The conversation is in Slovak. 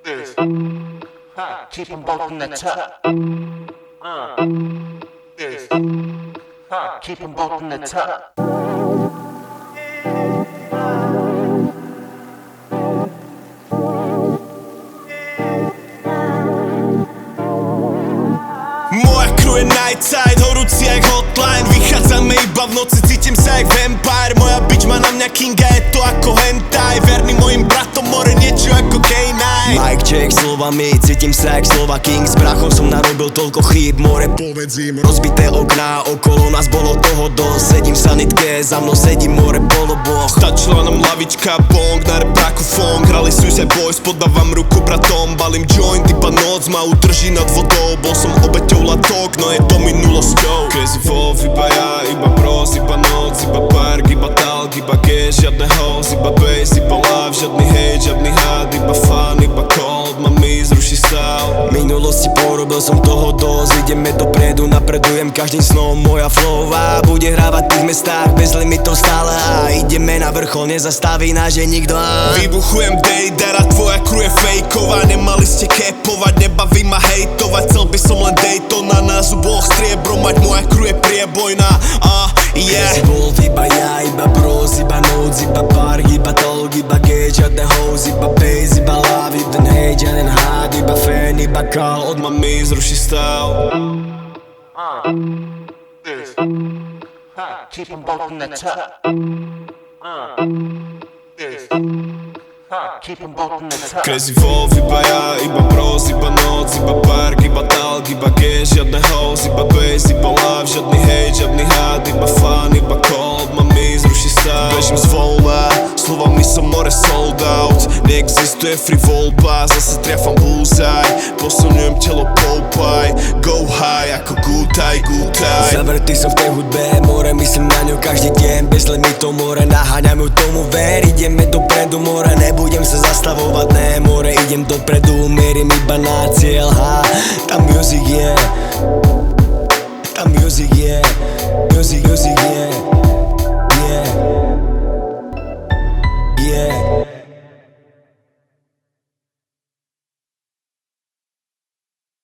This. Keep them both in the top. This. Keep them both in the top. Moja crew je nightside, horúci jak hotline. Vychádzame iba v noci, cítim sa jak vampire. Moja bitch má na mňa kinga, je to ako hentai. Verný mojim bratom, more niečo ako K9. Mike Jack slovami, cítim sa jak Slova King. S brachom som narobil toľko chýb, more povedz im. Rozbité okná, okolo nás bolo toho dosť. Sedím v sanitke, za mnou sedí more poloboch. Stačila nám lavička, bong, na repráku fong. Hrali Suicide Boys, podávam ruku bratom. Balím joint, iba noc ma udrží nad vodou. Bol som obeťou latok, no je to minulosťou. Crazy Wolf, iba ja, iba bros, iba noc, iba park, iba talk, iba cash, žiadne hoes, iba bass, iba love, žiadny hate, žiadny had, iba fun, iba cold, mami zruší stav. V minulosti porobil som toho dosť, ideme dopredu, napredujem každým snom. Moja flowá bude hrávať v tých mestách bez limitov stále a ideme na vrchol, nezastaví nás, že nikto. Vybuchujem Dejdara, tvoja crew je fejková. Nemali ste kepovať, nebaví ma hejtovať. Chcel by som len Daytona, na zuboch striebro mať. Moja crew je priebojná, yeah. Crazy Wolf, iba ja, iba bros, iba noc, iba park, iba talk, iba gate, žiadne hoes, iba bass, iba love, jeden hate, žiaden had, iba fan, iba call. Od mami zruší stav. This. Keep them both in the top. This. Keep them both in the top. Crazy Wolf, iba ja, iba bros, iba noc, iba park, iba talk, iba cash, žiadne hoes, iba bass, iba love, žiadny hate, žiadny had, iba fun, iba cold, mami zruší stav. Bežím z vola, slovami som more sold out. Neexistuje free voľba, zase triafam bullseye. Posunujem telo Popeye, go high ako gutaj, gutaj. Zavrtý som v tej hudbe, more myslím na ňu každý deň. Bez limitov more, naháňam ju tomu ver. Ideme dopredu more, nebudem sa zastavovať, ne more. Idem dopredu, mierim iba na cieľ, ha. Tam music je, tam music je, music je.